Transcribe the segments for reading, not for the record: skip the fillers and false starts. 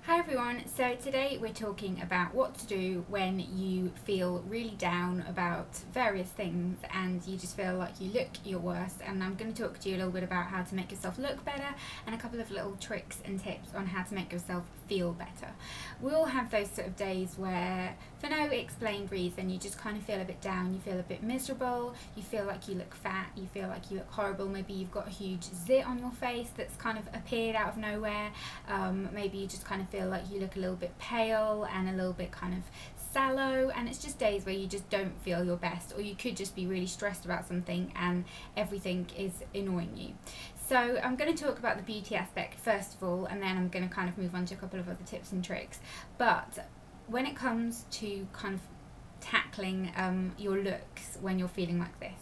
Hi everyone, so today we're talking about what to do when you feel really down about various things and you just feel like you look your worst, and I'm going to talk to you a little bit about how to make yourself look better and a couple of little tricks and tips on how to make yourself feel better. We all have those sort of days where for no explained reason you just kind of feel a bit down, you feel a bit miserable, you feel like you look fat, you feel like you look horrible, maybe you've got a huge zit on your face that's kind of appeared out of nowhere, maybe you just kind of feel like you look a little bit pale and a little bit kind of sallow, and it's just days where you just don't feel your best, or you could just be really stressed about something and everything is annoying you. So I'm going to talk about the beauty aspect first of all, and then I'm going to kind of move on to a couple of other tips and tricks. But when it comes to kind of tackling your looks when you're feeling like this,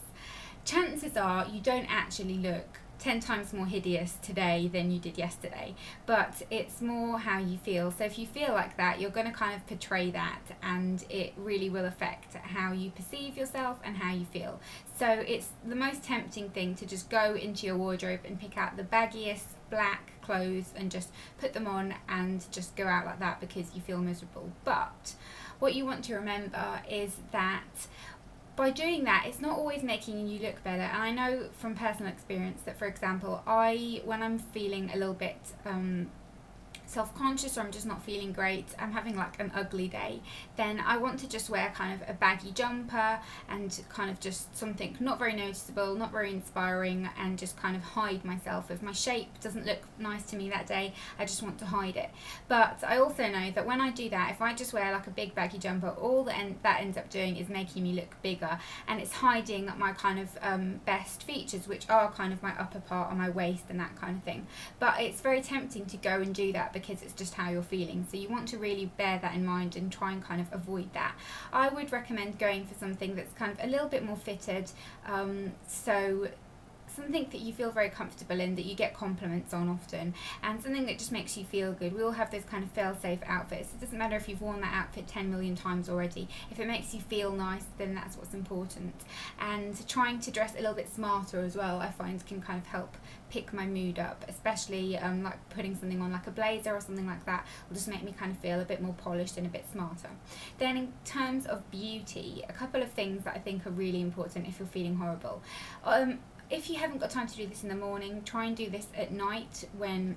chances are you don't actually look 10 times more hideous today than you did yesterday, but it's more how you feel. So if you feel like that, you're going to kind of portray that, and it really will affect how you perceive yourself and how you feel. So it's the most tempting thing to just go into your wardrobe and pick out the baggiest black clothes and just put them on and just go out like that because you feel miserable. But what you want to remember is that by doing that, it's not always making you look better. And I know from personal experience that, for example, when I'm feeling a little bit self-conscious, or I'm just not feeling great, I'm having like an ugly day, then I want to just wear kind of a baggy jumper and kind of just something not very noticeable, not very inspiring, and just kind of hide myself. If my shape doesn't look nice to me that day, I just want to hide it. But I also know that when I do that, if I just wear like a big baggy jumper, all that ends up doing is making me look bigger, and it's hiding my kind of best features, which are kind of my upper part on my waist and that kind of thing. But it's very tempting to go and do that because it's just how you're feeling. So you want to really bear that in mind and try and kind of avoid that. I would recommend going for something that's kind of a little bit more fitted, so something that you feel very comfortable in, that you get compliments on often, and something that just makes you feel good. We all have those kind of fail-safe outfits. It doesn't matter if you've worn that outfit 10 million times already. If it makes you feel nice, then that's what's important. And trying to dress a little bit smarter as well, I find, can kind of help pick my mood up, especially like putting something on like a blazer or something like that will just make me kind of feel a bit more polished and a bit smarter. Then in terms of beauty, a couple of things that I think are really important if you're feeling horrible. If you haven't got time to do this in the morning, try and do this at night when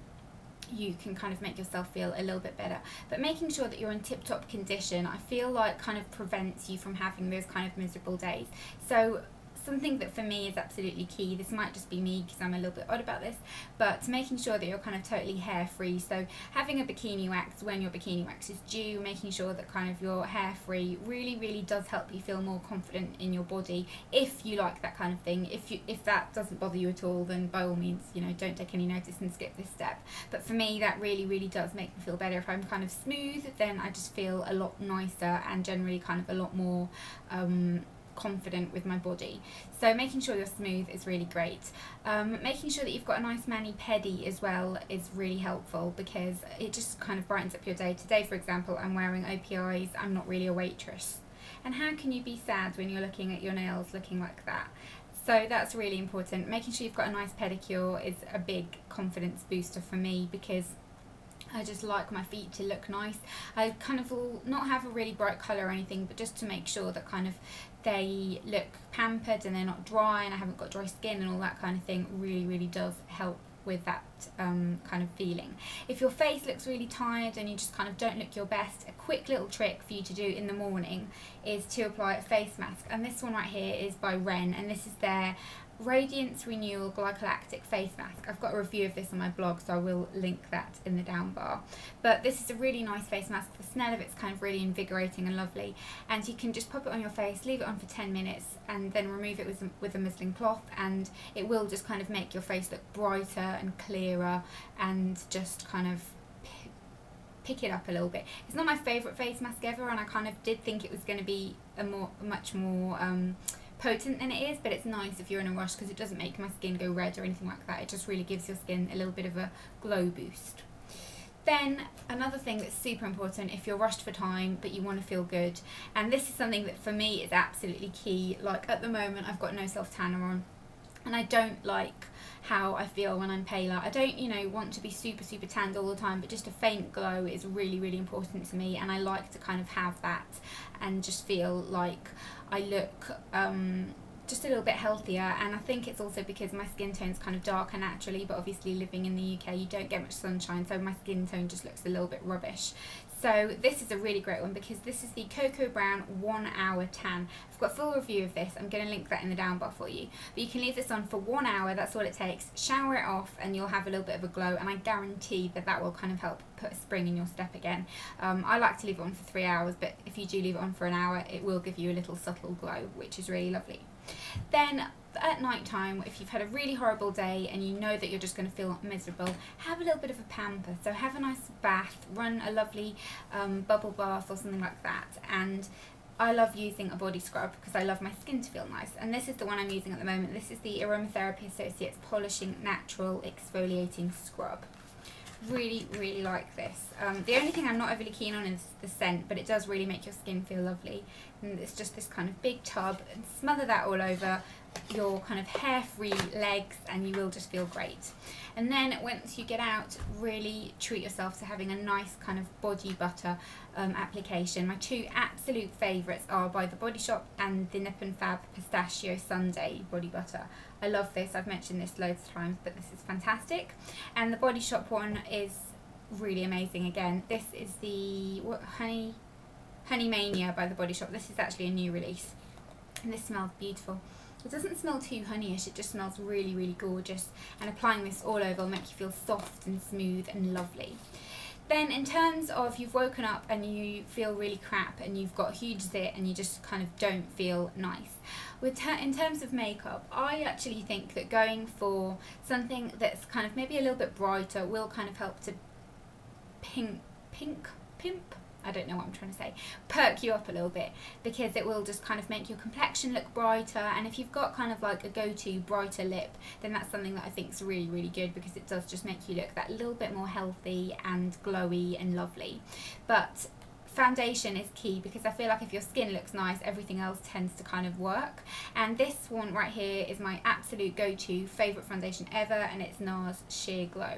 you can kind of make yourself feel a little bit better. But making sure that you're in tip-top condition, I feel like kind of prevents you from having those kind of miserable days. So something that for me is absolutely key, this might just be me because I'm a little bit odd about this, but making sure that you're kind of totally hair free. So having a bikini wax when your bikini wax is due, making sure that kind of you're hair free really does help you feel more confident in your body, if you like that kind of thing. If that doesn't bother you at all, then by all means, you know, don't take any notice and skip this step. But for me, that really does make me feel better. If I'm kind of smooth, then I just feel a lot nicer and generally kind of a lot more confident with my body. So making sure you're smooth is really great. Making sure that you've got a nice mani-pedi as well is really helpful, because it just kind of brightens up your day. Today, for example, I'm wearing OPIs, I'm not really a waitress. And how can you be sad when you're looking at your nails looking like that? So that's really important. Making sure you've got a nice pedicure is a big confidence booster for me, because I just like my feet to look nice. I kind of will not have a really bright colour or anything, but just to make sure that kind of they look pampered and they're not dry and I haven't got dry skin and all that kind of thing really does help with that kind of feeling. If your face looks really tired and you just kind of don't look your best, a quick little trick for you to do in the morning is to apply a face mask. And this one right here is by Ren, and this is their Radiance Renewal Glycolactic Face Mask. I've got a review of this on my blog, so I will link that in the down bar. But this is a really nice face mask. The smell of it's kind of really invigorating and lovely, and you can just pop it on your face, leave it on for 10 minutes, and then remove it with a muslin cloth, and it will just kind of make your face look brighter and clearer and just kind of pick it up a little bit. It's not my favourite face mask ever, and I kind of did think it was going to be much more potent than it is, but it's nice if you're in a rush because it doesn't make my skin go red or anything like that. It just really gives your skin a little bit of a glow boost. Then another thing that's super important if you're rushed for time but you want to feel good, and this is something that for me is absolutely key. Like at the moment I've got no self tanner on, and I don't like how I feel when I'm paler. I don't, you know, want to be super tanned all the time, but just a faint glow is really important to me, and I like to kind of have that and just feel like I look just a little bit healthier. And I think it's also because my skin tone's kind of darker naturally, but obviously living in the UK you don't get much sunshine, so my skin tone just looks a little bit rubbish. So this is a really great one because this is the Cocoa Brown 1 hour tan. I've got a full review of this, I'm going to link that in the down bar for you. But you can leave this on for 1 hour, that's all it takes. Shower it off and you'll have a little bit of a glow, and I guarantee that that will kind of help put a spring in your step again. I like to leave it on for 3 hours, but if you do leave it on for an hour, it will give you a little subtle glow, which is really lovely. Then at night time, if you've had a really horrible day and you know that you're just going to feel miserable, have a little bit of a pamper. So have a nice bath, run a lovely bubble bath or something like that. And I love using a body scrub because I love my skin to feel nice, and this is the one I'm using at the moment. This is the Aromatherapy Associates Polishing Natural Exfoliating Scrub. Really like this. The only thing I'm not overly keen on is the scent, but it does really make your skin feel lovely. And it's just this kind of big tub, and smother that all over your kind of hair-free legs and you will just feel great. And then once you get out, really treat yourself to having a nice kind of body butter application. My two absolute favourites are by The Body Shop and the Nip and Fab Pistachio Sunday Body Butter. I love this, I've mentioned this loads of times, but this is fantastic. And the Body Shop one is really amazing again. This is the Honeymania by The Body Shop. This is actually a new release and this smells beautiful. It doesn't smell too honeyish, it just smells really gorgeous, and applying this all over will make you feel soft and smooth and lovely. Then in terms of you've woken up and you feel really crap and you've got a huge zit and you just kind of don't feel nice. In terms of makeup, I actually think that going for something that's kind of maybe a little bit brighter will kind of help to pimp, I don't know what I'm trying to say, perk you up a little bit, because it will just kind of make your complexion look brighter. And if you've got kind of like a go-to brighter lip, then that's something that I think is really good, because it does just make you look that little bit more healthy and glowy and lovely. But foundation is key, because I feel like if your skin looks nice, everything else tends to kind of work. And this one right here is my absolute go-to favourite foundation ever, and it's NARS Sheer Glow.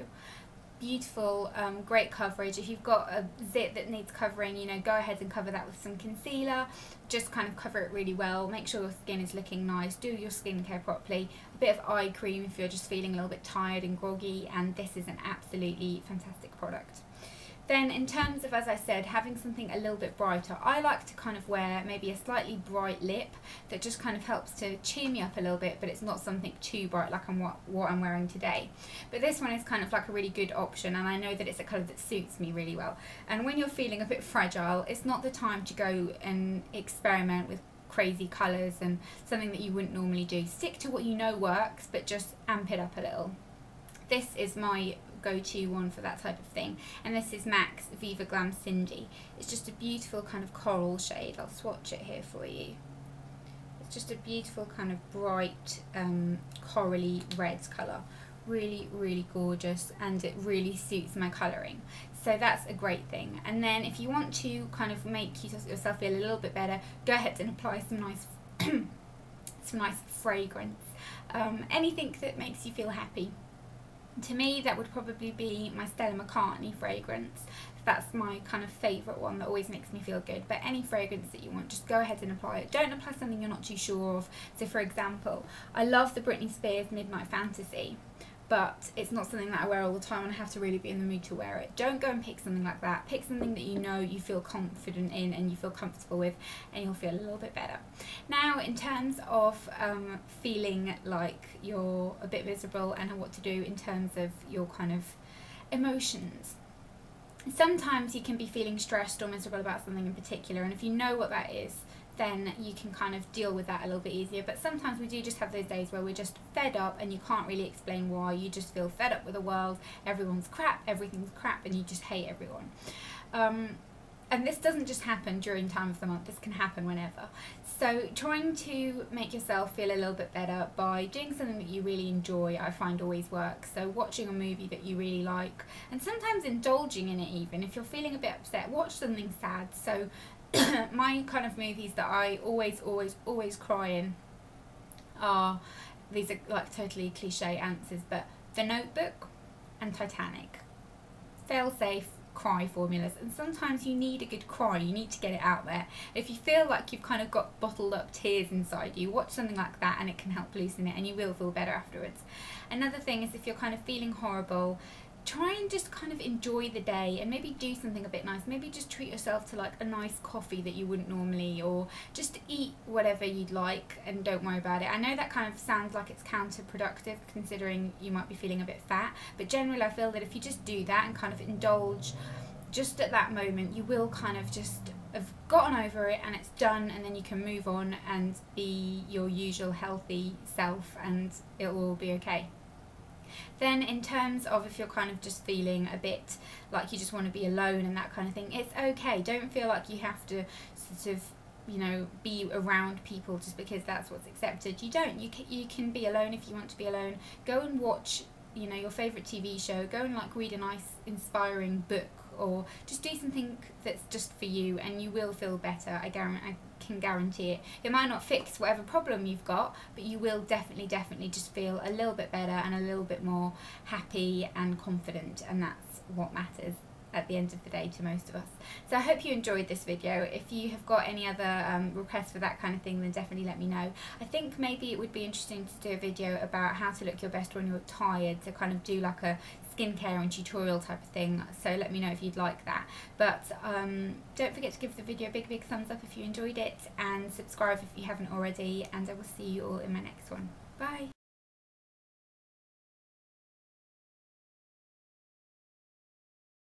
Beautiful, great coverage. If you've got a zit that needs covering, you know, go ahead and cover that with some concealer. Just kind of cover it really well. Make sure your skin is looking nice. Do your skincare properly. A bit of eye cream if you're just feeling a little bit tired and groggy, and this is an absolutely fantastic product. Then in terms of, as I said, having something a little bit brighter, I like to kind of wear maybe a slightly bright lip that just kind of helps to cheer me up a little bit, but it's not something too bright like what I'm wearing today. But this one is kind of like a really good option, and I know that it's a colour that suits me really well. And when you're feeling a bit fragile, it's not the time to go and experiment with crazy colours and something that you wouldn't normally do. Stick to what you know works, but just amp it up a little. This is my go-to one for that type of thing, and this is MAC's Viva Glam Cyndi. It's just a beautiful kind of coral shade. I'll swatch it here for you. It's just a beautiful kind of bright corally red colour. Really gorgeous, and it really suits my colouring, so that's a great thing. And then if you want to kind of make yourself feel a little bit better, go ahead and apply some nice some nice fragrance, anything that makes you feel happy. To me, that would probably be my Stella McCartney fragrance. That's my kind of favourite one that always makes me feel good. But any fragrance that you want, just go ahead and apply it. Don't apply something you're not too sure of. So for example, I love the Britney Spears Midnight Fantasy, but it's not something that I wear all the time and I have to really be in the mood to wear it. Don't go and pick something like that. Pick something that you know you feel confident in and you feel comfortable with, and you'll feel a little bit better. Now, in terms of feeling like you're a bit miserable and what to do in terms of your kind of emotions. Sometimes you can be feeling stressed or miserable about something in particular, and if you know what that is, then you can kind of deal with that a little bit easier. But sometimes we do just have those days where we're just fed up and you can't really explain why. You just feel fed up with the world, everyone's crap, everything's crap, and you just hate everyone. And this doesn't just happen during time of the month, this can happen whenever. So trying to make yourself feel a little bit better by doing something that you really enjoy, I find always works. So watching a movie that you really like, and sometimes indulging in it even. If you're feeling a bit upset, watch something sad. So my kind of movies that I always cry in are these are like totally cliche answers, but The Notebook and Titanic. Fail safe cry formulas, and sometimes you need a good cry, you need to get it out there. If you feel like you've kind of got bottled up tears inside you, watch something like that and it can help loosen it, and you will feel better afterwards. Another thing is, if you're kind of feeling horrible, try and just kind of enjoy the day and maybe do something a bit nice. Maybe just treat yourself to like a nice coffee that you wouldn't normally, or just eat whatever you'd like and don't worry about it. I know that kind of sounds like it's counterproductive considering you might be feeling a bit fat, but generally I feel that if you just do that and kind of indulge just at that moment, you will kind of just have gotten over it and it's done, and then you can move on and be your usual healthy self and it will be okay. Then in terms of if you're kind of just feeling a bit like you just want to be alone and that kind of thing, it's okay. Don't feel like you have to sort of, you know, be around people just because that's what's accepted. You don't. You can be alone if you want to be alone. Go and watch, you know, your favourite TV show. Go and like read a nice inspiring book, or just do something that's just for you, and you will feel better. I can guarantee it. It might not fix whatever problem you've got, but you will definitely just feel a little bit better and a little bit more happy and confident, and that's what matters at the end of the day to most of us. So I hope you enjoyed this video. If you have got any other requests for that kind of thing, then definitely let me know. I think maybe it would be interesting to do a video about how to look your best when you're tired, to kind of do like a skincare and tutorial type of thing. So let me know if you'd like that. But don't forget to give the video a big thumbs up if you enjoyed it, and subscribe if you haven't already, and I will see you all in my next one. Bye.